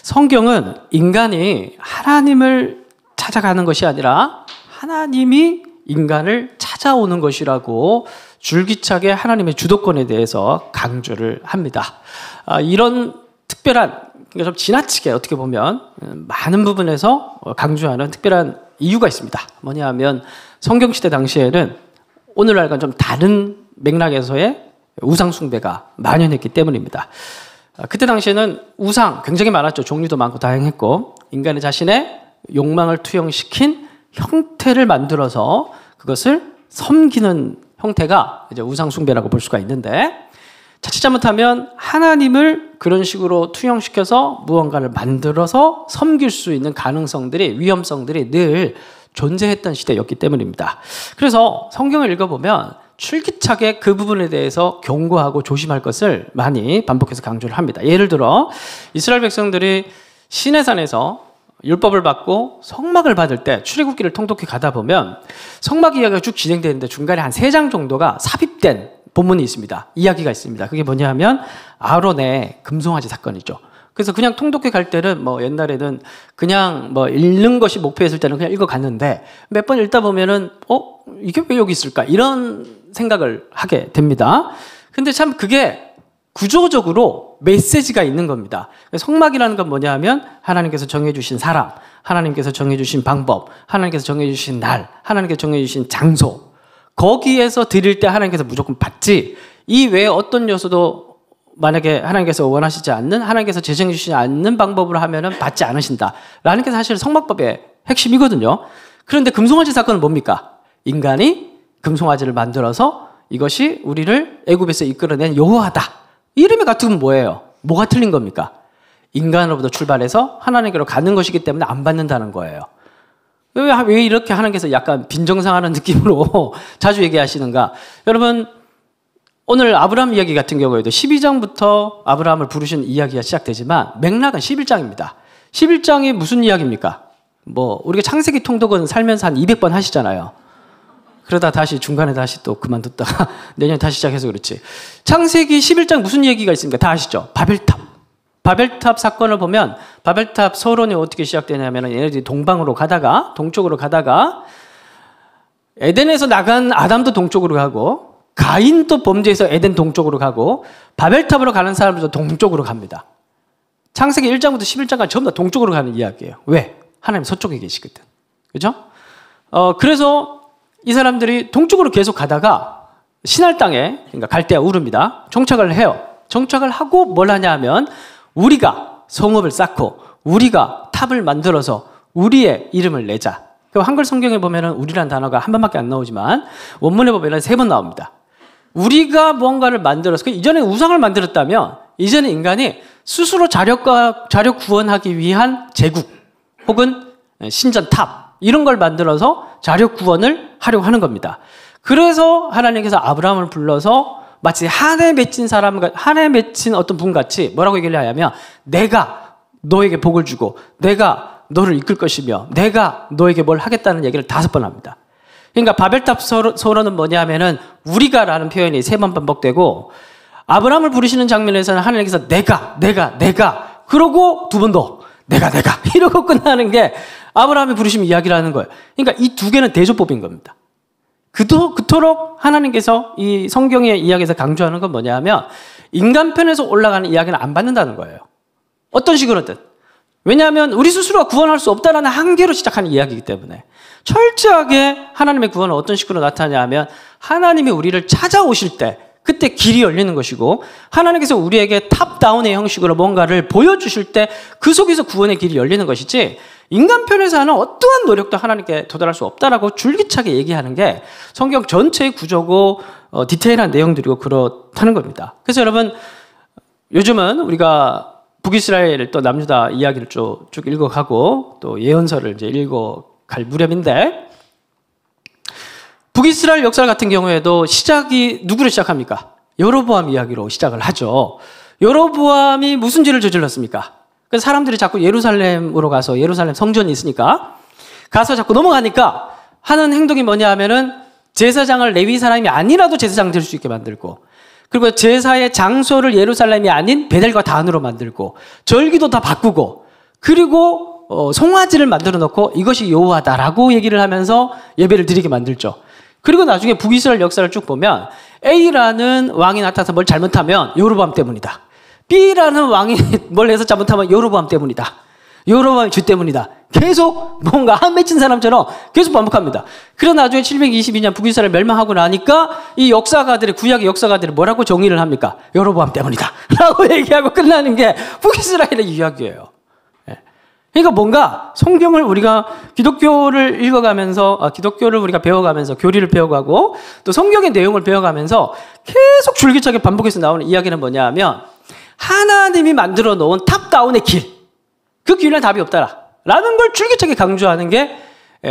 성경은 인간이 하나님을 찾아가는 것이 아니라 하나님이 인간을 찾아오는 것이라고 줄기차게 하나님의 주도권에 대해서 강조를 합니다. 이런 특별한, 좀 지나치게 어떻게 보면 많은 부분에서 강조하는 특별한 이유가 있습니다. 뭐냐 하면 성경시대 당시에는 오늘날과는 좀 다른 맥락에서의 우상숭배가 만연했기 때문입니다. 그때 당시에는 우상 굉장히 많았죠. 종류도 많고 다양했고, 인간의 자신의 욕망을 투영시킨 형태를 만들어서 그것을 섬기는 형태가 이제 우상숭배라고 볼 수가 있는데, 자칫 잘못하면 하나님을 그런 식으로 투영시켜서 무언가를 만들어서 섬길 수 있는 가능성들이, 위험성들이 늘 존재했던 시대였기 때문입니다. 그래서 성경을 읽어보면 출기차게 그 부분에 대해서 경고하고 조심할 것을 많이 반복해서 강조를 합니다. 예를 들어 이스라엘 백성들이 시내산에서 율법을 받고 성막을 받을 때 출애굽기를 통독해 가다 보면 성막 이야기가 쭉 진행되는데 중간에 한 3장 정도가 삽입된 본문이 있습니다. 이야기가 있습니다. 그게 뭐냐 하면 아론의 금송아지 사건이죠. 그래서 그냥 통독해 갈 때는 뭐 옛날에는 그냥 뭐 읽는 것이 목표였을 때는 그냥 읽어 갔는데 몇 번 읽다 보면은 이게 왜 여기 있을까? 이런 생각을 하게 됩니다. 근데 참 그게 구조적으로 메시지가 있는 겁니다. 성막이라는 건 뭐냐 하면 하나님께서 정해주신 사람, 하나님께서 정해주신 방법, 하나님께서 정해주신 날, 하나님께서 정해주신 장소, 거기에서 드릴 때 하나님께서 무조건 받지, 이 외에 어떤 요소도 만약에 하나님께서 원하시지 않는, 하나님께서 제정해 주시지 않는 방법으로 하면은 받지 않으신다라는 게 사실 성막법의 핵심이거든요. 그런데 금송아지 사건은 뭡니까? 인간이 금송아지를 만들어서 이것이 우리를 애굽에서 이끌어낸 여호와다, 이름이 같으면 뭐예요? 뭐가 틀린 겁니까? 인간으로부터 출발해서 하나님께로 가는 것이기 때문에 안 받는다는 거예요. 왜 이렇게 하나님께서 약간 빈정상하는 느낌으로 자주 얘기하시는가? 여러분, 오늘 아브라함 이야기 같은 경우에도 12장부터 아브라함을 부르신 이야기가 시작되지만 맥락은 11장입니다. 11장이 무슨 이야기입니까? 우리가 창세기 통독은 살면서 한 200번 하시잖아요. 그러다 다시 중간에 다시 또 그만뒀다가 내년에 다시 시작해서 그렇지. 창세기 11장 무슨 얘기가 있습니까? 다 아시죠? 바벨탑. 바벨탑 사건을 보면 바벨탑 서론이 어떻게 시작되냐면 얘네들이 동쪽으로 가다가 에덴에서 나간 아담도 동쪽으로 가고 가인도 범죄해서 에덴 동쪽으로 가고 바벨탑으로 가는 사람들도 동쪽으로 갑니다. 창세기 1장부터 11장까지 전부 다 동쪽으로 가는 이야기예요. 왜? 하나님 서쪽에 계시거든. 그죠? 그래서 이 사람들이 동쪽으로 계속 가다가 시날 땅에, 그러니까 갈대아 우릅니다. 정착을 해요. 정착을 하고 뭘 하냐 하면 우리가 성읍을 쌓고 우리가 탑을 만들어서 우리의 이름을 내자. 한글 성경에 보면은 우리란 단어가 한 번밖에 안 나오지만 원문에 보면은 3번 나옵니다. 우리가 무언가를 만들어서, 이전에 우상을 만들었다면 이제는 인간이 스스로 자력 구원하기 위한 제국 혹은 신전 탑, 이런 걸 만들어서 자력 구원을 하려고 하는 겁니다. 그래서 하나님께서 아브라함을 불러서 마치 한에 맺힌 어떤 분 같이 뭐라고 얘기를 하냐면 내가 너에게 복을 주고 내가 너를 이끌 것이며 내가 너에게 뭘 하겠다는 얘기를 5번 합니다. 그러니까 바벨탑 서론은 뭐냐면은 우리가라는 표현이 3번 반복되고, 아브라함을 부르시는 장면에서는 하나님께서 내가 그러고 2번 더 내가 이러고 끝나는 게 아브라함이 부르시는 이야기라는 거예요. 그러니까 이 2개는 대조법인 겁니다. 그토록 하나님께서 이 성경의 이야기에서 강조하는 건 뭐냐면 인간 편에서 올라가는 이야기는 안 받는다는 거예요. 어떤 식으로든. 왜냐하면 우리 스스로가 구원할 수 없다는 한계로 시작하는 이야기이기 때문에 철저하게 하나님의 구원은 어떤 식으로 나타나냐면 하나님이 우리를 찾아오실 때 그때 길이 열리는 것이고, 하나님께서 우리에게 탑다운의 형식으로 뭔가를 보여주실 때 그 속에서 구원의 길이 열리는 것이지, 인간 편에서 하는 어떠한 노력도 하나님께 도달할 수 없다라고 줄기차게 얘기하는 게 성경 전체의 구조고 디테일한 내용들이고 그렇다는 겁니다. 그래서 여러분, 요즘은 우리가 북이스라엘 또 남유다 이야기를 쭉 읽어가고 또 예언서를 이제 읽어갈 무렵인데, 북이스라엘 역사 같은 경우에도 시작이 누구로 시작합니까? 여로보암 이야기로 시작을 하죠. 여로보암이 무슨 죄를 저질렀습니까? 그래서 사람들이 자꾸 예루살렘으로 가서, 예루살렘 성전이 있으니까 가서 자꾸 넘어가니까 하는 행동이 뭐냐 하면은 제사장을 레위 사람이 아니라도 제사장 될 수 있게 만들고, 그리고 제사의 장소를 예루살렘이 아닌 베델과 단으로 만들고, 절기도 다 바꾸고, 그리고 송아지를 만들어 놓고 이것이 여호와다라고 얘기를 하면서 예배를 드리게 만들죠. 그리고 나중에 북이스라엘 역사를 쭉 보면 A라는 왕이 나타나서 뭘 잘못하면 여로보암 때문이다. B라는 왕이 뭘 해서 잘못하면 여로보암 때문이다. 여로보암이 주 때문이다. 계속 뭔가 한 맺힌 사람처럼 계속 반복합니다. 그러나 나중에 722년 북이스라엘 멸망하고 나니까 이 역사가들이, 구약의 역사가들이 뭐라고 정의를 합니까? 여로보암 때문이다 라고 얘기하고 끝나는 게 북이스라엘의 이야기예요. 그러니까 뭔가 성경을 우리가 기독교를 읽어가면서, 기독교를 우리가 배워가면서, 교리를 배워가고 또 성경의 내용을 배워가면서 계속 줄기차게 반복해서 나오는 이야기는 뭐냐 하면 하나님이 만들어 놓은 탑다운의 길, 그 길에는 답이 없다라는 걸 줄기차게 강조하는 게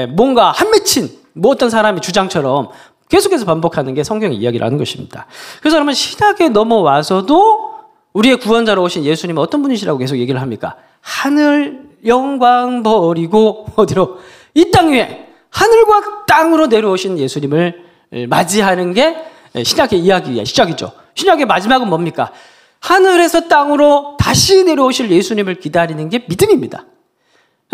뭔가 한 맺힌 뭐 어떤 사람의 주장처럼 계속해서 반복하는 게 성경의 이야기라는 것입니다. 그래서 여러분, 신약에 넘어와서도 우리의 구원자로 오신 예수님은 어떤 분이시라고 계속 얘기를 합니까? 하늘 영광 버리고 어디로? 이 땅 위에 하늘과 땅으로 내려오신 예수님을 맞이하는 게 신약의 이야기의 시작이죠. 신약의 마지막은 뭡니까? 하늘에서 땅으로 다시 내려오실 예수님을 기다리는 게 믿음입니다.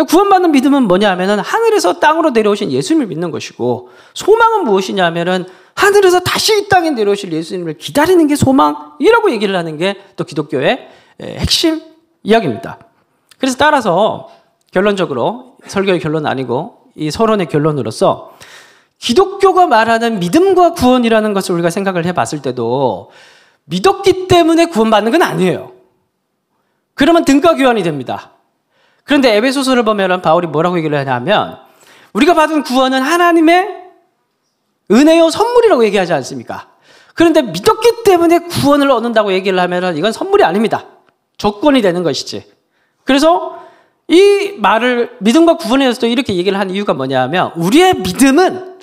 구원받는 믿음은 뭐냐 하면은 하늘에서 땅으로 내려오신 예수님을 믿는 것이고, 소망은 무엇이냐 하면은 하늘에서 다시 이 땅에 내려오실 예수님을 기다리는 게 소망이라고 얘기를 하는 게 또 기독교의 핵심 이야기입니다. 그래서 따라서 결론적으로, 설교의 결론은 아니고 이 서론의 결론으로서, 기독교가 말하는 믿음과 구원이라는 것을 우리가 생각을 해봤을 때도 믿었기 때문에 구원받는 건 아니에요. 그러면 등가 교환이 됩니다. 그런데 에베소서를 보면 바울이 뭐라고 얘기를 하냐면, 우리가 받은 구원은 하나님의 은혜요 선물이라고 얘기하지 않습니까? 그런데 믿었기 때문에 구원을 얻는다고 얘기를 하면 이건 선물이 아닙니다. 조건이 되는 것이지. 그래서 이 말을 믿음과 구원에 대해서도 이렇게 얘기를 한 이유가 뭐냐 하면, 우리의 믿음은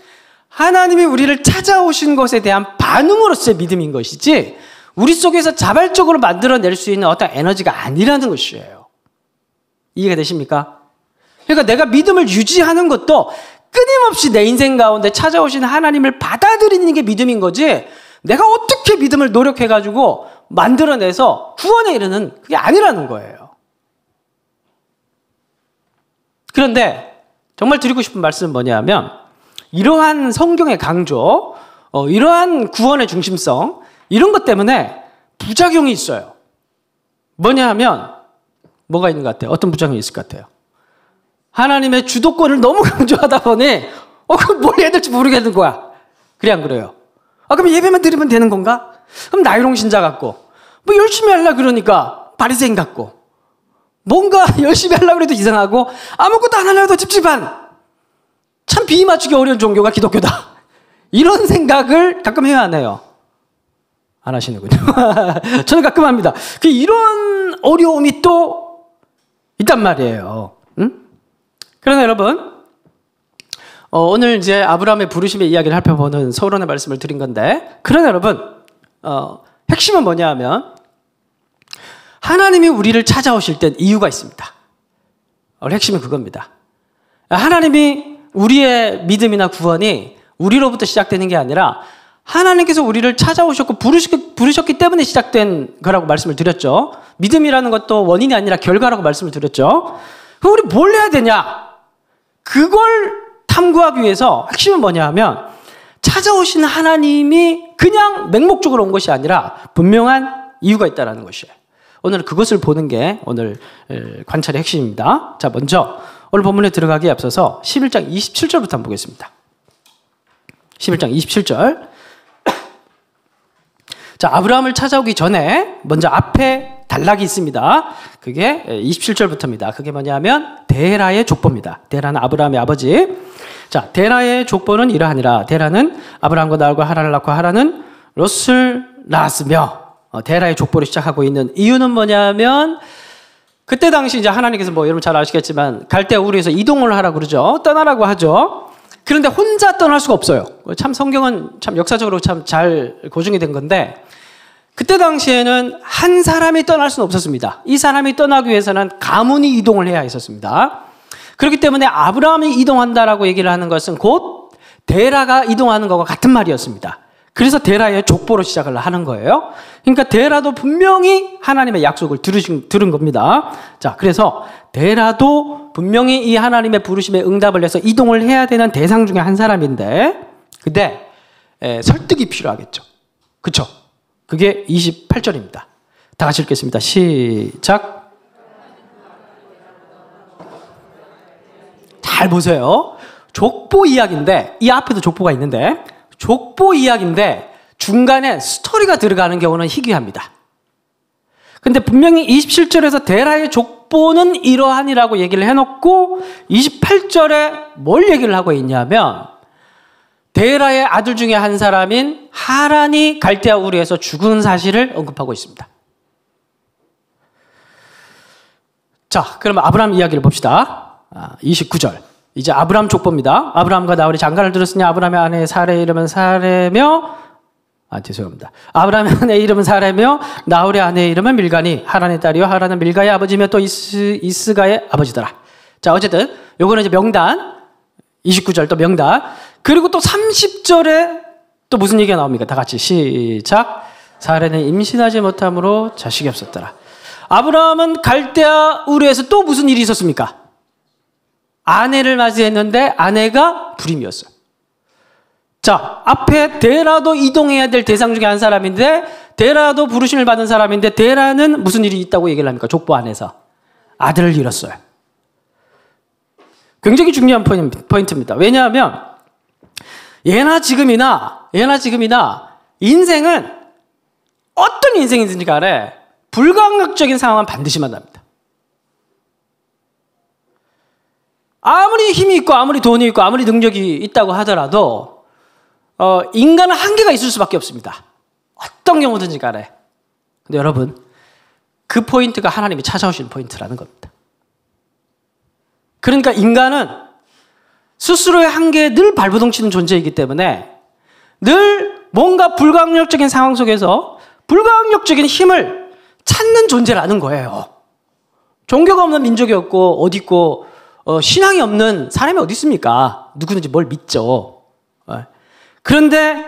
하나님이 우리를 찾아오신 것에 대한 반응으로서의 믿음인 것이지 우리 속에서 자발적으로 만들어낼 수 있는 어떤 에너지가 아니라는 것이에요. 이해가 되십니까? 그러니까 내가 믿음을 유지하는 것도 끊임없이 내 인생 가운데 찾아오신 하나님을 받아들이는 게 믿음인 거지, 내가 어떻게 믿음을 노력해가지고 만들어내서 구원에 이르는 그게 아니라는 거예요. 그런데 정말 드리고 싶은 말씀은 뭐냐면, 이러한 성경의 강조, 이러한 구원의 중심성, 이런 것 때문에 부작용이 있어요. 뭐냐 하면, 뭐가 있는 것 같아요? 어떤 부작용이 있을 것 같아요? 하나님의 주도권을 너무 강조하다 보니 그럼 뭘 해야 될지 모르겠는 거야. 그래 안 그래요? 그럼 예배만 드리면 되는 건가? 그럼 나이롱 신자 같고, 뭐 열심히 하려고 그러니까 바리새인 같고, 뭔가 열심히 하려고 해도 이상하고, 아무것도 안 하려고 해도 찝찝한, 참 비위 맞추기 어려운 종교가 기독교다. 이런 생각을 가끔 해야 하네요. 안 하시는군요. 저는 가끔 합니다. 이런 어려움이 또 있단 말이에요. 응? 그러나 여러분, 오늘 이제 아브라함의 부르심의 이야기를 살펴보는 서론의 말씀을 드린 건데, 그러나 여러분, 핵심은 뭐냐 하면, 하나님이 우리를 찾아오실 땐 이유가 있습니다. 핵심은 그겁니다. 하나님이 우리의 믿음이나 구원이 우리로부터 시작되는 게 아니라 하나님께서 우리를 찾아오셨고 부르셨기 때문에 시작된 거라고 말씀을 드렸죠. 믿음이라는 것도 원인이 아니라 결과라고 말씀을 드렸죠. 그럼 우리 뭘 해야 되냐? 그걸 탐구하기 위해서 핵심은 뭐냐 하면, 찾아오신 하나님이 그냥 맹목적으로 온 것이 아니라 분명한 이유가 있다는 것이에요. 오늘 그것을 보는 게 오늘 관찰의 핵심입니다. 자, 먼저 오늘 본문에 들어가기에 앞서서 11장 27절부터 한번 보겠습니다. 11장 27절. 자, 아브라함을 찾아오기 전에 먼저 앞에 단락이 있습니다. 그게 27절부터입니다. 그게 뭐냐면 데라의 족보입니다. 데라는 아브라함의 아버지. 자, 데라의 족보는 이러하니라. 데라는 아브라함과 나홀과 하란을 낳고 하란은 롯을 낳았으며, 데라의 족보를 시작하고 있는 이유는 뭐냐면, 그때 당시 이제 하나님께서 뭐 여러분 잘 아시겠지만 갈대아 우르에서 이동을 하라고 그러죠. 떠나라고 하죠. 그런데 혼자 떠날 수가 없어요. 참 성경은 참 역사적으로 참 잘 고증이 된 건데, 그때 당시에는 한 사람이 떠날 수는 없었습니다. 이 사람이 떠나기 위해서는 가문이 이동을 해야 했었습니다. 그렇기 때문에 아브라함이 이동한다라고 얘기를 하는 것은 곧 데라가 이동하는 것과 같은 말이었습니다. 그래서 데라의 족보로 시작을 하는 거예요. 그러니까 데라도 분명히 하나님의 약속을 들은 겁니다. 자, 그래서 데라도 분명히 이 하나님의 부르심에 응답을 해서 이동을 해야 되는 대상 중에 한 사람인데, 근데 설득이 필요하겠죠. 그쵸? 그게 28절입니다. 다 같이 읽겠습니다. 시작. 잘 보세요. 족보 이야기인데, 이 앞에도 족보가 있는데, 족보 이야기인데 중간에 스토리가 들어가는 경우는 희귀합니다. 근데 분명히 27절에서 데라의 족보는 이러하니라고 얘기를 해놓고 28절에 뭘 얘기를 하고 있냐면 데라의 아들 중에 한 사람인 하란이 갈대아 우르에서 죽은 사실을 언급하고 있습니다. 자, 그러면 아브라함 이야기를 봅시다. 29절. 이제 아브라함 족보입니다. 아브라함과 나홀이 장가를 들었으니 아브라함의 아내 사레의 이름은 사레며, 죄송합니다. 아브라함의 아내 이름은 사레며 나홀의 아내의 이름은 밀가니 하란의 딸이요 하란은 밀가의 아버지며 또 이스가의 아버지더라. 자, 어쨌든 요거는 이제 명단. 29절 또 명단. 그리고 또 30절에 또 무슨 얘기가 나옵니까? 다 같이 시작. 사레는 임신하지 못함으로 자식이 없었더라. 아브라함은 갈대아 우르에서 또 무슨 일이 있었습니까? 아내를 맞이했는데 아내가 불임이었어요. 자, 앞에 데라도 이동해야 될 대상 중에 한 사람인데 데라도 부르심을 받은 사람인데 데라는 무슨 일이 있다고 얘기를 합니까? 족보 안에서 아들을 잃었어요. 굉장히 중요한 포인트입니다. 왜냐하면 예나 지금이나 인생은 어떤 인생이든지 간에 불가항력적인 상황은 반드시 만납니다. 아무리 힘이 있고 아무리 돈이 있고 아무리 능력이 있다고 하더라도 인간은 한계가 있을 수밖에 없습니다. 어떤 경우든지 간에. 근데 여러분, 그 포인트가 하나님이 찾아오신 포인트라는 겁니다. 그러니까 인간은 스스로의 한계에 늘 발버둥치는 존재이기 때문에 늘 뭔가 불가항력적인 상황 속에서 불가항력적인 힘을 찾는 존재라는 거예요. 종교가 없는 민족이 없고 어디 있고 신앙이 없는 사람이 어디 있습니까? 누구든지 뭘 믿죠. 그런데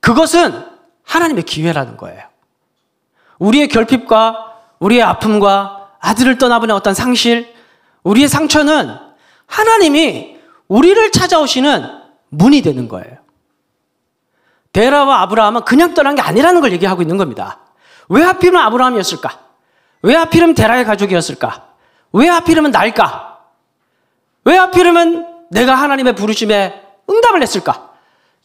그것은 하나님의 기회라는 거예요. 우리의 결핍과 우리의 아픔과 아들을 떠나보낸 어떤 상실, 우리의 상처는 하나님이 우리를 찾아오시는 문이 되는 거예요. 데라와 아브라함은 그냥 떠난 게 아니라는 걸 얘기하고 있는 겁니다. 왜 하필이면 아브라함이었을까? 왜 하필이면 데라의 가족이었을까? 왜 하필이면 나일까? 왜 하필이면 내가 하나님의 부르심에 응답을 했을까?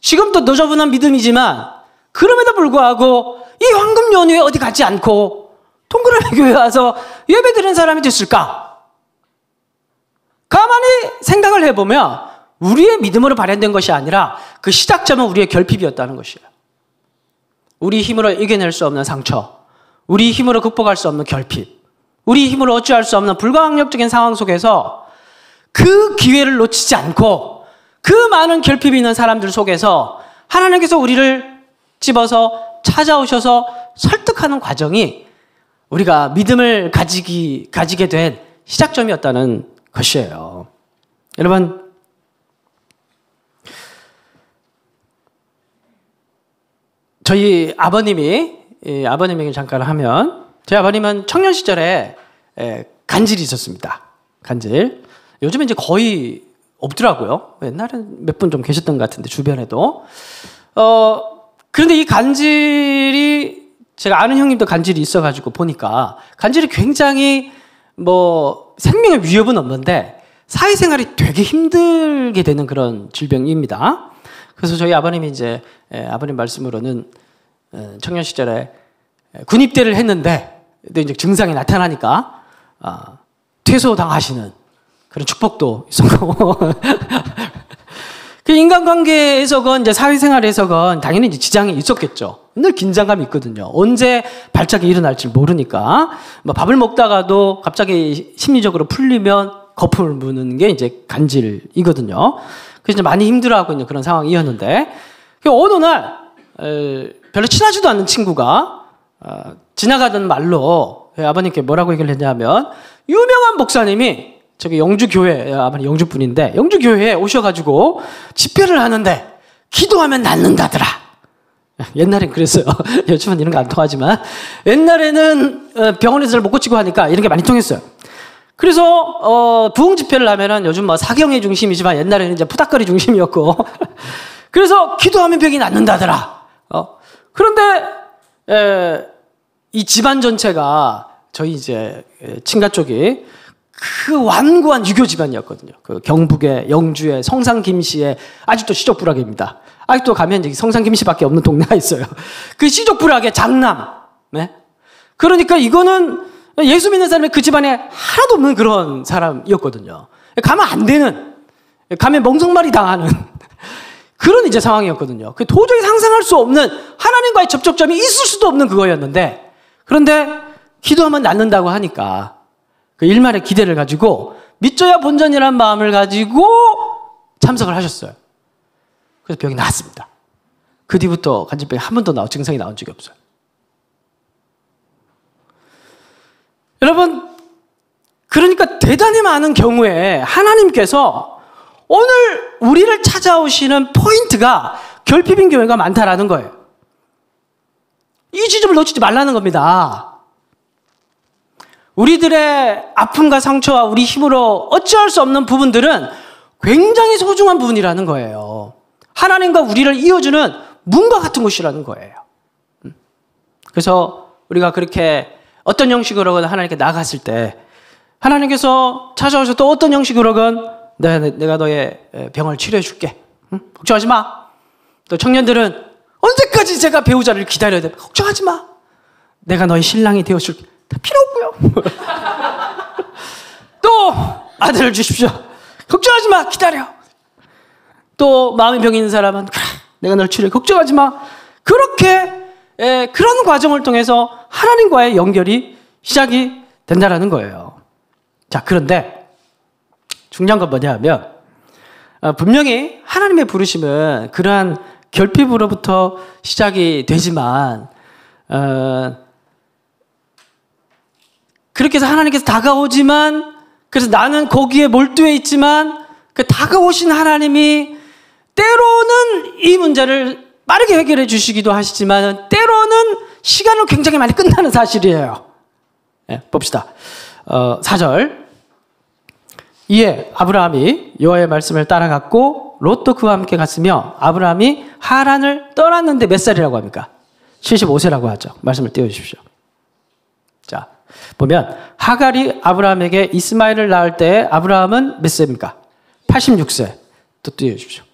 지금도 너저분한 믿음이지만 그럼에도 불구하고 이 황금 연휴에 어디 가지 않고 동그라미 교회 와서 예배드리는 사람이 됐을까? 가만히 생각을 해보면 우리의 믿음으로 발현된 것이 아니라 그 시작점은 우리의 결핍이었다는 것이에요. 우리 힘으로 이겨낼 수 없는 상처, 우리 힘으로 극복할 수 없는 결핍, 우리 힘으로 어찌할 수 없는 불가항력적인 상황 속에서 그 기회를 놓치지 않고 그 많은 결핍이 있는 사람들 속에서 하나님께서 우리를 집어서 찾아오셔서 설득하는 과정이 우리가 믿음을 가지게 된 시작점이었다는 것이에요. 여러분, 저희 아버님에게 잠깐 하면, 제 아버님은 청년 시절에 간질이 있었습니다. 간질. 요즘은 이제 거의 없더라고요. 옛날엔 몇 분 좀 계셨던 것 같은데, 주변에도. 그런데 이 간질이, 제가 아는 형님도 간질이 있어가지고 보니까, 간질이 굉장히 생명의 위협은 없는데, 사회생활이 되게 힘들게 되는 그런 질병입니다. 그래서 저희 아버님이 이제, 아버님 말씀으로는, 청년 시절에 군입대를 했는데, 이제 증상이 나타나니까, 퇴소당하시는 그런 축복도 있었고. 그 인간관계에서건 이제 사회생활에서건 당연히 이제 지장이 있었겠죠. 늘 긴장감이 있거든요. 언제 발작이 일어날지 모르니까. 밥을 먹다가도 갑자기 심리적으로 풀리면 거품을 무는 게 이제 간질이거든요. 그래서 이제 많이 힘들어하고 있는 그런 상황이었는데, 어느 날 별로 친하지도 않는 친구가 지나가던 말로 아버님께 뭐라고 얘기를 했냐면, 유명한 목사님이 저기 영주교회, 아버님 영주분인데 영주교회에 오셔가지고 집회를 하는데 기도하면 낫는다더라. 옛날엔 그랬어요. 요즘은 이런 거 안 통하지만 옛날에는 병원에서 못 고치고 하니까 이런 게 많이 통했어요. 그래서 부흥 집회를 하면은 요즘 뭐 사경의 중심이지만 옛날에는 이제 푸닥거리 중심이었고 그래서 기도하면 병이 낫는다더라. 그런데 이 집안 전체가 저희 이제 친가 쪽이 그 완고한 유교 집안이었거든요. 그 경북의 영주의 성상 김씨의 아직도 시족불락입니다. 아직도 가면 여기 성상 김씨밖에 없는 동네가 있어요. 그 시족불락의 장남. 네? 그러니까 이거는 예수 믿는 사람이 그 집안에 하나도 없는 그런 사람이었거든요. 가면 안 되는, 가면 멍석말이 당하는 그런 이제 상황이었거든요. 그 도저히 상상할 수 없는 하나님과의 접촉점이 있을 수도 없는 그거였는데, 그런데 기도하면 낫는다고 하니까 그 일말의 기대를 가지고 믿져야 본전이라는 마음을 가지고 참석을 하셨어요. 그래서 병이 나았습니다. 그 뒤부터 간질병이 한 번도 증상이 나온 적이 없어요. 여러분, 그러니까 대단히 많은 경우에 하나님께서 오늘 우리를 찾아오시는 포인트가 결핍인 교회가 많다라는 거예요. 이 지점을 놓치지 말라는 겁니다. 우리들의 아픔과 상처와 우리 힘으로 어찌할 수 없는 부분들은 굉장히 소중한 부분이라는 거예요. 하나님과 우리를 이어주는 문과 같은 곳이라는 거예요. 그래서 우리가 그렇게 어떤 형식으로건 하나님께 나갔을 때 하나님께서 찾아오셔서 또 어떤 형식으로건 내가 너의 병을 치료해 줄게. 응? 걱정하지 마. 또 청년들은 언제까지 제가 배우자를 기다려야 돼? 걱정하지 마. 내가 너의 신랑이 되어줄게. 다 필요 없고요. 또 아들을 주십시오. 걱정하지 마. 기다려. 또 마음의 병이 있는 사람은 그래, 내가 널 치료해. 걱정하지 마. 그렇게 그런 과정을 통해서 하나님과의 연결이 시작이 된다라는 거예요. 자, 그런데 중요한 건 뭐냐 하면 분명히 하나님의 부르심은 그러한 결핍으로부터 시작이 되지만 그렇게 해서 하나님께서 다가오지만 그래서 나는 거기에 몰두해 있지만 그 다가오신 하나님이 때로는 이 문제를 빠르게 해결해 주시기도 하시지만 때로는 시간을 굉장히 많이 끝나는 사실이에요. 네, 봅시다. 4절. 이에 아브라함이 여호와의 말씀을 따라갔고 롯도 그와 함께 갔으며 아브라함이 하란을 떠났는데 몇 살이라고 합니까? 75세라고 하죠. 말씀을 띄워주십시오. 자, 보면 하갈이 아브라함에게 이스마엘을 낳을 때 아브라함은 몇 세입니까? 86세. 또 띄워주십시오.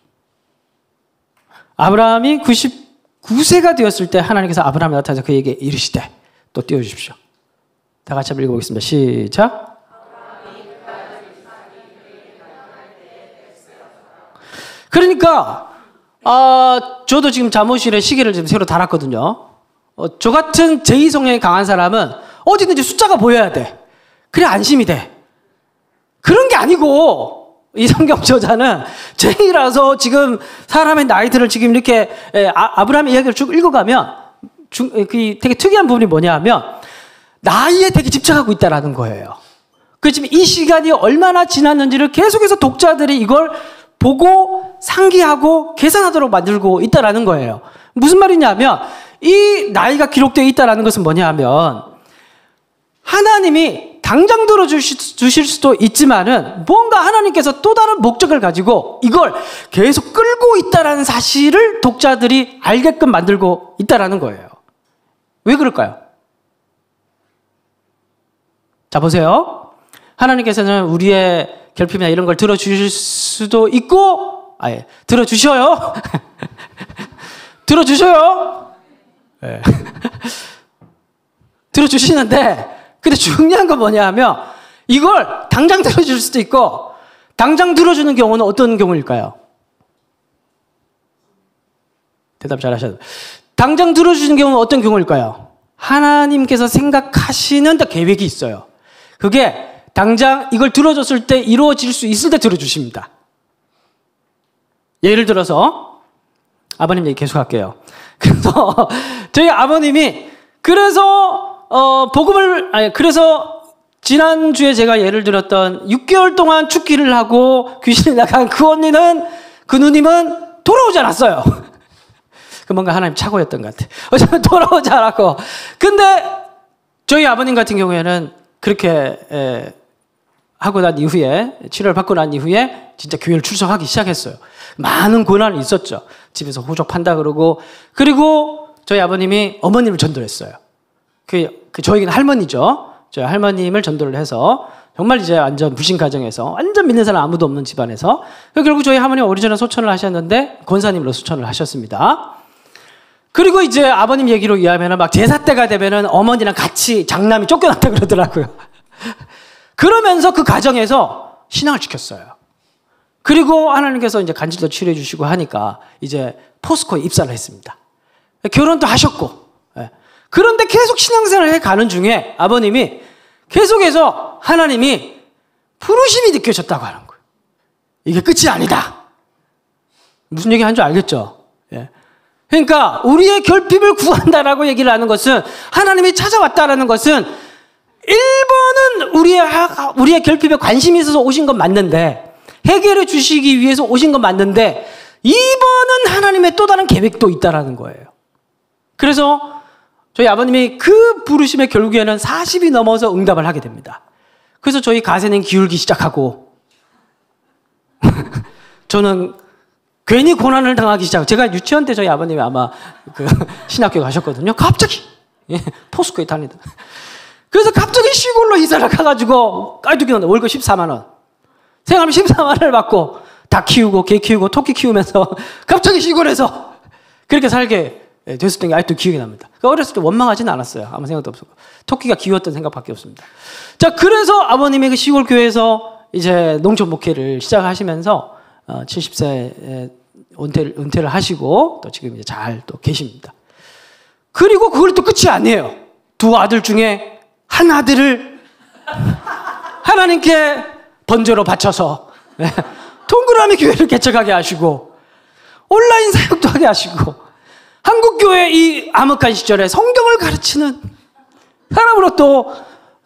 아브라함이 99세가 되었을 때 하나님께서 아브라함에 나타나서 그에게 이르시되, 또 띄워주십시오. 다 같이 한번 읽어보겠습니다. 시작. 그러니까 저도 지금 잠옷실에 시계를 지금 새로 달았거든요. 저 같은 제2성향이 강한 사람은 어디든지 숫자가 보여야 돼. 그래 안심이 돼. 그런 게 아니고 이 성경 저자는 제2라서 지금 사람의 나이들을 지금 이렇게 아브라함의 이야기를 쭉 읽어가면 되게 특이한 부분이 뭐냐 하면 나이에 되게 집착하고 있다라는 거예요. 그 지금 이 시간이 얼마나 지났는지를 계속해서 독자들이 이걸 보고 상기하고 계산하도록 만들고 있다라는 거예요. 무슨 말이냐면 이 나이가 기록되어 있다라는 것은 뭐냐 하면 하나님이 당장 들어주실 수도 있지만은 뭔가 하나님께서 또 다른 목적을 가지고 이걸 계속 끌고 있다라는 사실을 독자들이 알게끔 만들고 있다라는 거예요. 왜 그럴까요? 자, 보세요. 하나님께서는 우리의 결핍이나 이런 걸 들어주실 수도 있고, 들어주셔요. 들어주셔요. 네. 들어주시는데, 근데 중요한 건 뭐냐 하면, 이걸 당장 들어줄 수도 있고, 당장 들어주는 경우는 어떤 경우일까요? 대답 잘 하셔야 돼요. 당장 들어주시는 경우는 어떤 경우일까요? 하나님께서 생각하시는 계획이 있어요. 그게 당장 이걸 들어줬을 때 이루어질 수 있을 때 들어주십니다. 예를 들어서 아버님 얘기 계속할게요. 그래서 저희 아버님이 그래서 그래서 지난주에 제가 예를 들었던 6개월 동안 축기를 하고 귀신이 나간 그 누님은 돌아오지 않았어요. 그 뭔가 하나님 착오였던 것 같아요. 어쩌면 돌아오자라고. 근데 저희 아버님 같은 경우에는 그렇게 하고 난 이후에, 치료를 받고 난 이후에 진짜 교회를 출석하기 시작했어요. 많은 고난이 있었죠. 집에서 호적판다 그러고. 그리고 저희 아버님이 어머님을 전도했어요. 저희는 할머니죠. 저희 할머님을 전도를 해서 정말 이제 완전 부신 가정에서 완전 믿는 사람 아무도 없는 집안에서 결국 저희 할머니 오리지널 소천을 하셨는데 권사님으로 소천을 하셨습니다. 그리고 이제 아버님 얘기로 의하면 막 제사 때가 되면은 어머니랑 같이 장남이 쫓겨났다 그러더라고요. 그러면서 그 가정에서 신앙을 지켰어요. 그리고 하나님께서 이제 간질도 치료해 주시고 하니까 이제 포스코에 입사를 했습니다. 결혼도 하셨고. 그런데 계속 신앙생활을 해 가는 중에 아버님이 계속해서 하나님이 부르심이 느껴졌다고 하는 거예요. 이게 끝이 아니다. 무슨 얘기 하는 줄 알겠죠? 그러니까 우리의 결핍을 구한다라고 얘기를 하는 것은 하나님이 찾아왔다라는 것은 1번은 우리의 결핍에 관심이 있어서 오신 건 맞는데 해결해 주시기 위해서 오신 건 맞는데 2번은 하나님의 또 다른 계획도 있다라는 거예요. 그래서 저희 아버님이 그 부르심의 결국에는 40이 넘어서 응답을 하게 됩니다. 그래서 저희 가세는 기울기 시작하고 저는 괜히 고난을 당하기 시작하고 제가 유치원 때 저희 아버님이 아마 그 신학교 가셨거든요. 갑자기 포스코에 다니다. 그래서 갑자기 시골로 이사를 가가지고 깔뚜기 넣는다. 월급 14만 원. 생활비 14만 원을 받고 닭 키우고 개 키우고 토끼 키우면서 갑자기 시골에서 그렇게 살게 됐었던 게 아직도 기억이 납니다. 어렸을 때 원망하지는 않았어요. 아무 생각도 없었고. 토끼가 귀여웠던 생각밖에 없습니다. 자, 그래서 아버님이 그 시골 교회에서 이제 농촌 목회를 시작하시면서 70세에 은퇴를 하시고 또 지금 이제 잘 또 계십니다. 그리고 그걸 또 끝이 아니에요. 두 아들 중에 한 아들을 하나님께 번제로 바쳐서 동그라미 교회를 개척하게 하시고 온라인 사역도 하게 하시고 한국교회 이 암흑한 시절에 성경을 가르치는 사람으로 또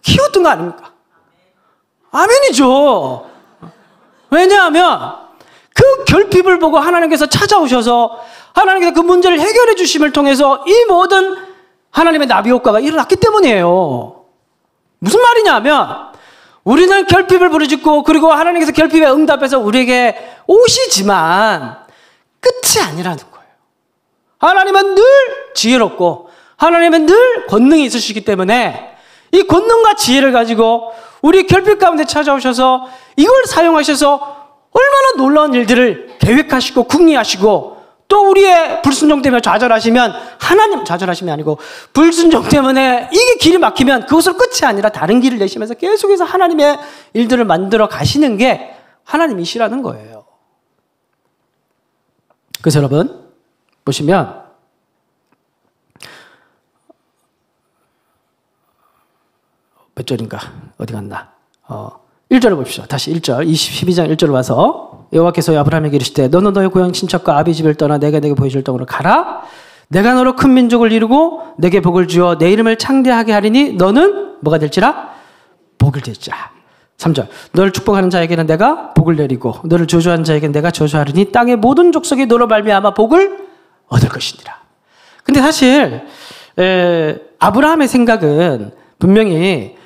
키웠던 거 아닙니까? 아멘이죠. 왜냐하면 그 결핍을 보고 하나님께서 찾아오셔서 하나님께서 그 문제를 해결해 주심을 통해서 이 모든 하나님의 나비 효과가 일어났기 때문이에요. 무슨 말이냐면 우리는 결핍을 부르짖고 그리고 하나님께서 결핍에 응답해서 우리에게 오시지만 끝이 아니라는 거예요. 하나님은 늘 지혜롭고 하나님은 늘 권능이 있으시기 때문에 이 권능과 지혜를 가지고 우리 결핍 가운데 찾아오셔서 이걸 사용하셔서 얼마나 놀라운 일들을 계획하시고 궁리하시고 또 우리의 불순종 때문에 좌절하시면 하나님 좌절하시면 아니고 불순종 때문에 이게 길이 막히면 그것으로 끝이 아니라 다른 길을 내시면서 계속해서 하나님의 일들을 만들어 가시는 게 하나님이시라는 거예요. 그래서 여러분 보시면 몇 절인가 어디 갔나 1절을 봅시다. 다시 1절 12장 1절을 와서 여호와께서 아브라함에게 이르시되 너는 너의 고향 친척과 아비 집을 떠나 내가 너에게 보여줄 땅으로 가라. 내가 너로 큰 민족을 이루고 내게 복을 주어 내 이름을 창대하게 하리니 너는 뭐가 될지라? 복을 될지라. 3절 너를 축복하는 자에게는 내가 복을 내리고 너를 저주하는 자에게는 내가 저주하리니 땅의 모든 족속이 너로 말미암아 복을 얻을 것이니라. 근데 사실 아브라함의 생각은 분명히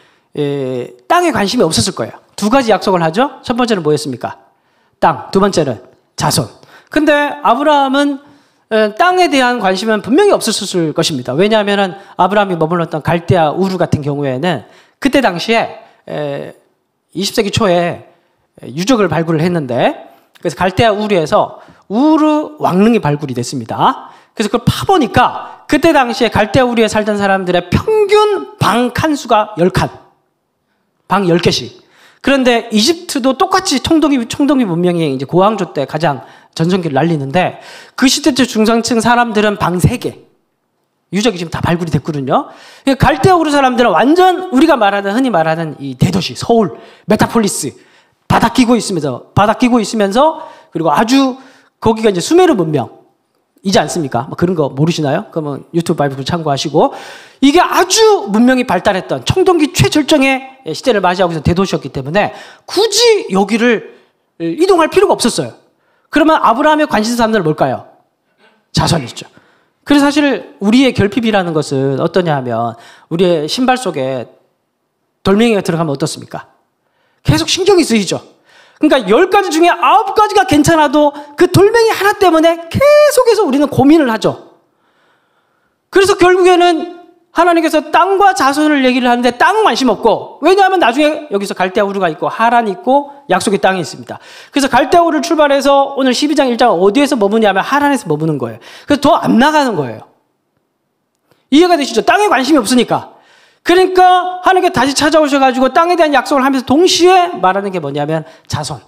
땅에 관심이 없었을 거예요. 두 가지 약속을 하죠. 첫 번째는 뭐였습니까? 땅. 두 번째는 자손. 근데 아브라함은 땅에 대한 관심은 분명히 없었을 것입니다. 왜냐하면 아브라함이 머물렀던 갈대아 우르 같은 경우에는 그때 당시에 20세기 초에 유적을 발굴을 했는데 그래서 갈대아 우르에서 우르 왕릉이 발굴이 됐습니다. 그래서 그걸 파보니까 그때 당시에 갈대아 우르에 살던 사람들의 평균 방 칸수가 10칸. 방 10개씩. 그런데 이집트도 똑같이 청동기 문명이 이제 고왕조 때 가장 전성기를 날리는데 그 시대 때 중상층 사람들은 방 3개. 유적이 지금 다 발굴이 됐거든요. 갈대아 우르 사람들은 완전 우리가 흔히 말하는 이 대도시, 서울, 메타폴리스, 바닥 끼고 있으면서 그리고 아주 거기가 이제 수메르 문명이지 않습니까? 뭐 그런 거 모르시나요? 그러면 유튜브 바이블 참고하시고 이게 아주 문명이 발달했던 청동기 최절정의 시대를 맞이하고 있는 대도시였기 때문에 굳이 여기를 이동할 필요가 없었어요. 그러면 아브라함의 관심 사람들은 뭘까요? 자손이죠. 그래서 사실 우리의 결핍이라는 것은 어떠냐 하면 우리의 신발 속에 돌멩이가 들어가면 어떻습니까? 계속 신경이 쓰이죠. 그러니까 10가지 중에 9가지가 괜찮아도 그 돌멩이 하나 때문에 계속해서 우리는 고민을 하죠. 그래서 결국에는 하나님께서 땅과 자손을 얘기를 하는데 땅 관심 없고, 왜냐하면 나중에 여기서 갈대아 우르가 있고 하란이 있고 약속의 땅이 있습니다. 그래서 갈대아 우르를 출발해서 오늘 12장 1장 어디에서 머무냐면 하란에서 머무는 거예요. 그래서 더 안 나가는 거예요. 이해가 되시죠? 땅에 관심이 없으니까. 그러니까 하나님께 다시 찾아오셔가지고 땅에 대한 약속을 하면서 동시에 말하는 게 뭐냐면 자손,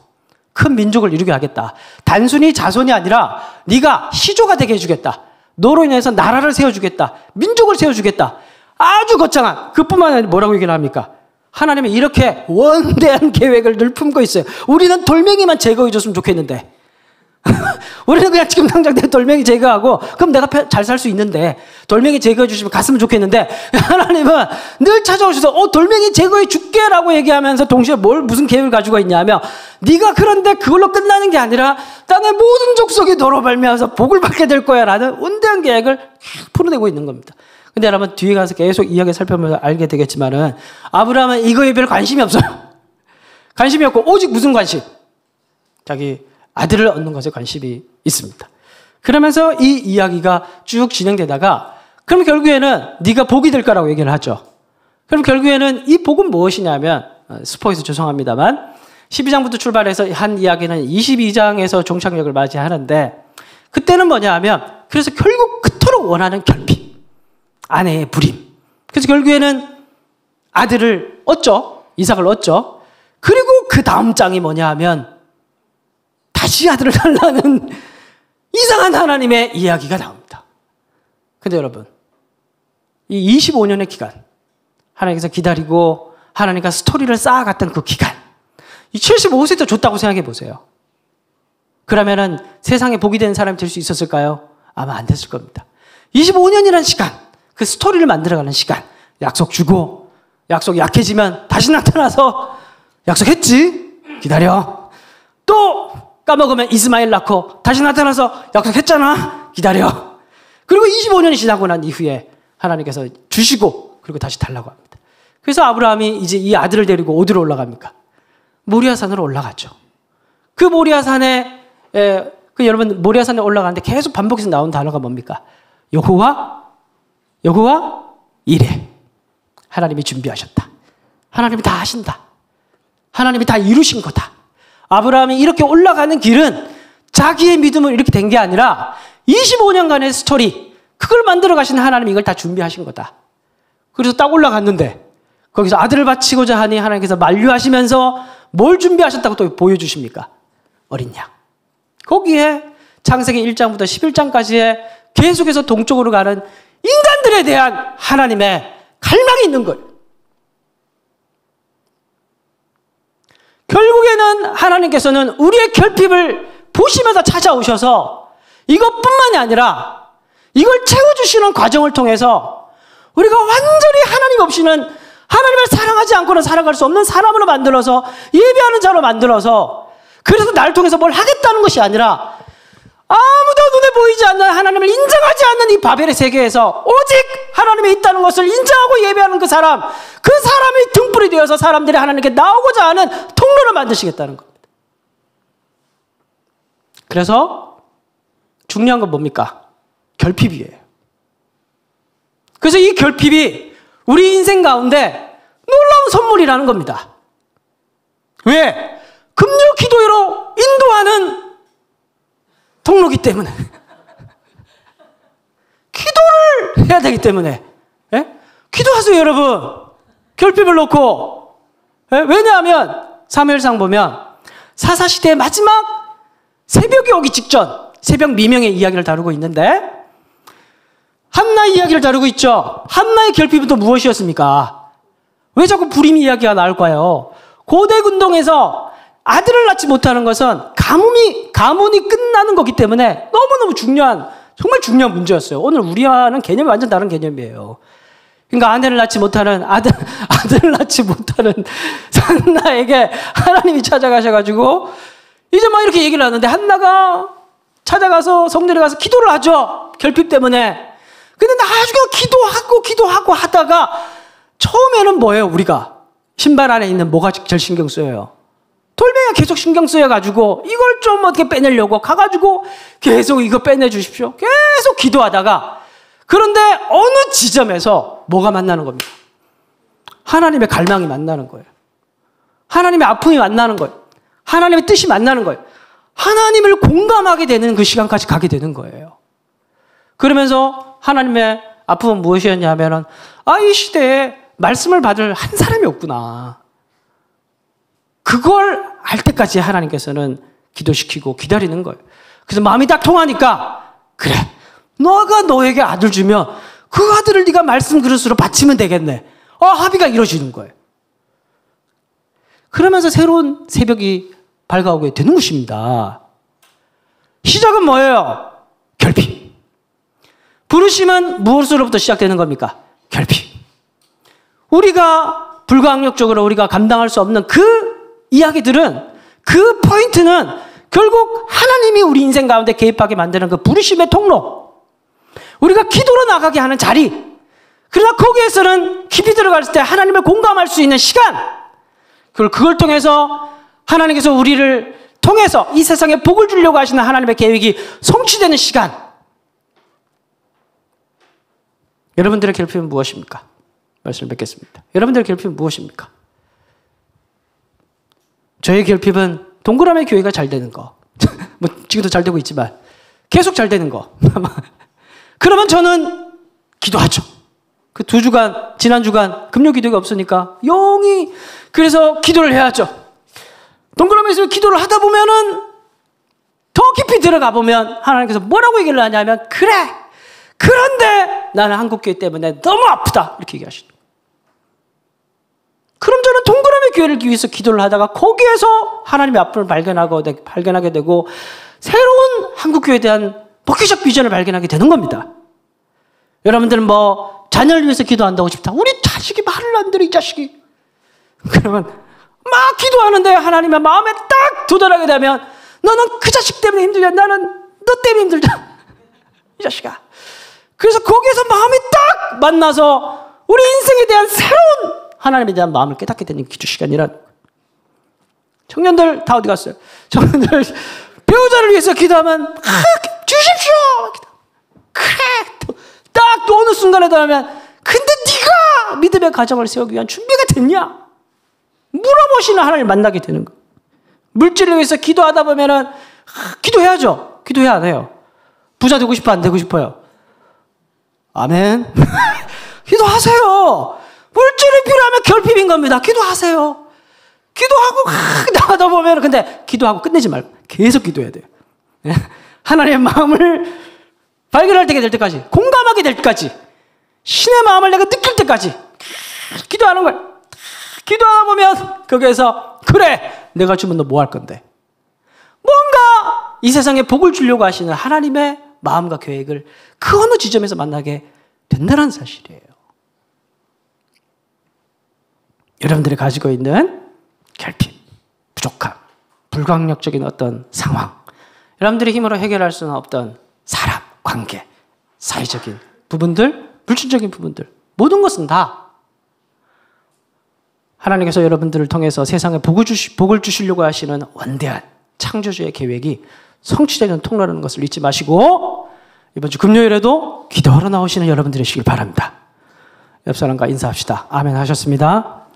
큰 민족을 이루게 하겠다. 단순히 자손이 아니라 네가 시조가 되게 해주겠다. 너로 인해서 나라를 세워주겠다. 민족을 세워주겠다. 아주 거창한, 그뿐만 아니라 뭐라고 얘기를 합니까? 하나님은 이렇게 원대한 계획을 늘 품고 있어요. 우리는 돌멩이만 제거해줬으면 좋겠는데 우리는 그냥 지금 당장 내 돌멩이 제거하고 그럼 내가 잘 살 수 있는데 돌멩이 제거해 주시면 갔으면 좋겠는데, 하나님은 늘 찾아오셔서 돌멩이 제거해 줄게 라고 얘기하면서 동시에 무슨 계획을 가지고 있냐면, 네가 그런데 그걸로 끝나는 게 아니라 땅의 모든 족속이 너로 발미하면서 복을 받게 될 거야 라는 원대한 계획을 풀어내고 있는 겁니다. 근데 여러분 뒤에 가서 계속 이야기 살펴보면 알게 되겠지만은 아브라함은 이거에 별 관심이 없어요. 관심이 없고 오직 무슨 관심? 자기 아들을 얻는 것에 관심이 있습니다. 그러면서 이 이야기가 쭉 진행되다가 그럼 결국에는 네가 복이 될 거라고 얘기를 하죠. 그럼 결국에는 이 복은 무엇이냐면, 스포해서 죄송합니다만 12장부터 출발해서 한 이야기는 22장에서 종착역을 맞이하는데, 그때는 뭐냐 하면 그래서 결국 그토록 원하는 결핍, 아내의 불임. 그래서 결국에는 아들을 얻죠. 이삭을 얻죠. 그리고 그 다음 장이 뭐냐 하면 다시 아들을 달라는 이상한 하나님의 이야기가 나옵니다. 근데 여러분, 이 25년의 기간, 하나님께서 기다리고 하나님과 스토리를 쌓아갔던 그 기간, 이 75세 때 줬다고 생각해 보세요. 그러면은 세상에 복이 되는 사람이 될 수 있었을까요? 아마 안 됐을 겁니다. 25년이라는 시간, 그 스토리를 만들어가는 시간, 약속 주고 약속 약해지면 다시 나타나서 약속했지? 기다려. 또 까먹으면 이스마엘 낳고 다시 나타나서 약속했잖아? 기다려. 그리고 25년이 지나고 난 이후에 하나님께서 주시고 그리고 다시 달라고 합니다. 그래서 아브라함이 이제 이 아들을 데리고 어디로 올라갑니까? 모리아산으로 올라갔죠. 그 모리아산에 여러분 모리아산에 올라가는데 계속 반복해서 나온 단어가 뭡니까? 여호와 이레. 하나님이 준비하셨다. 하나님이 다 하신다. 하나님이 다 이루신 거다. 아브라함이 이렇게 올라가는 길은 자기의 믿음으로 이렇게 된 게 아니라 25년간의 스토리, 그걸 만들어 가신 하나님이 이걸 다 준비하신 거다. 그래서 딱 올라갔는데 거기서 아들을 바치고자 하니 하나님께서 만류하시면서 뭘 준비하셨다고 또 보여주십니까? 어린 양. 거기에 창세기 1장부터 11장까지의 계속해서 동쪽으로 가는 인간들에 대한 하나님의 갈망이 있는 거예요. 결국에는 하나님께서는 우리의 결핍을 보시면서 찾아오셔서 이것뿐만이 아니라 이걸 채워주시는 과정을 통해서 우리가 완전히 하나님 없이는, 하나님을 사랑하지 않고는 살아갈 수 없는 사람으로 만들어서, 예배하는 자로 만들어서, 그래서 나를 통해서 뭘 하겠다는 것이 아니라 아무도 눈에 보이지 않는 하나님을 인정하지 않는 이 바벨의 세계에서 오직 하나님이 있다는 것을 인정하고 예배하는 그 사람이 등불이 되어서 사람들이 하나님께 나오고자 하는 통로를 만드시겠다는 겁니다. 그래서 중요한 건 뭡니까? 결핍이에요. 그래서 이 결핍이 우리 인생 가운데 놀라운 선물이라는 겁니다. 왜? 금요 기도회로 인도하는 통로기 때문에. 기도를 해야 되기 때문에. 예? 기도하세요, 여러분. 결핍을 놓고. 예? 왜냐하면 사무엘상 보면 사사시대의 마지막 새벽이 오기 직전, 새벽 미명의 이야기를 다루고 있는데 한나의 이야기를 다루고 있죠. 한나의 결핍은 또 무엇이었습니까? 왜 자꾸 불임 이야기가 나올까요? 고대 군동에서 아들을 낳지 못하는 것은 가문이 끝나는 거기 때문에 너무너무 정말 중요한 문제였어요. 오늘 우리와는 개념이 완전 다른 개념이에요. 그러니까 아들을 낳지 못하는 한나에게 하나님이 찾아가셔가지고 이제 막 이렇게 얘기를 하는데, 한나가 찾아가서 성전에 가서 기도를 하죠. 결핍 때문에. 근데 나중에 기도하고 하다가 처음에는 뭐예요? 우리가 신발 안에 있는 뭐가 제일 신경 쓰여요? 돌멩이가 계속 신경 쓰여가지고 이걸 좀 어떻게 빼내려고 가가지고 계속 이거 빼내주십시오. 계속 기도하다가 그런데 어느 지점에서 뭐가 만나는 겁니까? 하나님의 갈망이 만나는 거예요. 하나님의 아픔이 만나는 거예요. 하나님의 뜻이 만나는 거예요. 하나님을 공감하게 되는 그 시간까지 가게 되는 거예요. 그러면서 하나님의 아픔은 무엇이었냐면은 이 시대에 말씀을 받을 한 사람이 없구나. 그걸 알 때까지 하나님께서는 기도시키고 기다리는 거예요. 그래서 마음이 딱 통하니까 그래, 너가 너에게 아들 주면 그 아들을 네가 말씀 그릇으로 바치면 되겠네. 합의가 이루어지는 거예요. 그러면서 새로운 새벽이 밝아오게 되는 것입니다. 시작은 뭐예요? 결핍. 부르심은 무엇으로부터 시작되는 겁니까? 결핍. 우리가 불가항력적으로 우리가 감당할 수 없는 그 이야기들은, 그 포인트는 결국 하나님이 우리 인생 가운데 개입하게 만드는 그 부르심의 통로, 우리가 기도로 나가게 하는 자리, 그러나 거기에서는 깊이 들어갈 때 하나님을 공감할 수 있는 시간, 그걸 통해서 하나님께서 우리를 통해서 이 세상에 복을 주려고 하시는 하나님의 계획이 성취되는 시간. 여러분들의 결핍은 무엇입니까? 말씀을 뵙겠습니다. 여러분들의 결핍은 무엇입니까? 저의 결핍은 동그라미 교회가 잘 되는 거. 뭐 지금도 잘 되고 있지만 계속 잘 되는 거. 그러면 저는 기도하죠. 그 2주간, 지난 주간 금요 기도가 없으니까 영이 그래서 기도를 해야죠. 동그라미에서 기도를 하다 보면은 더 깊이 들어가 보면 하나님께서 뭐라고 얘기를 하냐면 그래, 그런데 나는 한국교회 때문에 너무 아프다 이렇게 얘기하시죠. 그럼 저는 동그라미 교회를 위해서 기도를 하다가 거기에서 하나님의 아픔을 발견하게 되고 새로운 한국교회에 대한 목회적 비전을 발견하게 되는 겁니다. 여러분들은 뭐 자녀를 위해서 기도한다고 싶다. 우리 자식이 말을 안 들어 이 자식이. 그러면 막 기도하는데 하나님의 마음에 딱 도달하게 되면 너는 그 자식 때문에 힘들냐, 나는 너 때문에 힘들다 이 자식아. 그래서 거기에서 마음이 딱 만나서 우리 인생에 대한 새로운 하나님에 대한 마음을 깨닫게 되는 기도 시간이란. 청년들 다 어디 갔어요? 청년들 배우자를 위해서 기도하면 주십시오. 그래. 딱 또 어느 순간에 하면 근데 네가 믿음의 가정을 세우기 위한 준비가 됐냐? 물어보시는 하나님을 만나게 되는 거. 물질을 위해서 기도하다 보면은 기도해야죠. 기도해야 안 해요. 부자 되고 싶어 안 되고 싶어요? 아멘. 기도하세요. 물질이 필요하면 결핍인 겁니다. 기도하세요. 기도하고 나가다 보면 근데 기도하고 끝내지 말고 계속 기도해야 돼요. 하나님의 마음을 발견할 때가 될 때까지, 공감하게 될 때까지, 신의 마음을 내가 느낄 때까지 기도하는 거예요. 기도하다 보면 거기에서 그래, 내가 주면 너 뭐 할 건데? 뭔가 이 세상에 복을 주려고 하시는 하나님의 마음과 계획을 그 어느 지점에서 만나게 된다는 사실이에요. 여러분들이 가지고 있는 결핍, 부족함, 불강력적인 어떤 상황, 여러분들의 힘으로 해결할 수는 없던 사람, 관계, 사회적인 부분들, 물질적인 부분들, 모든 것은 다 하나님께서 여러분들을 통해서 세상에 복을 주시려고 하시는 원대한 창조주의 계획이 성취되는 통로라는 것을 잊지 마시고 이번 주 금요일에도 기도하러 나오시는 여러분들이시길 바랍니다. 옆 사람과 인사합시다. 아멘 하셨습니다.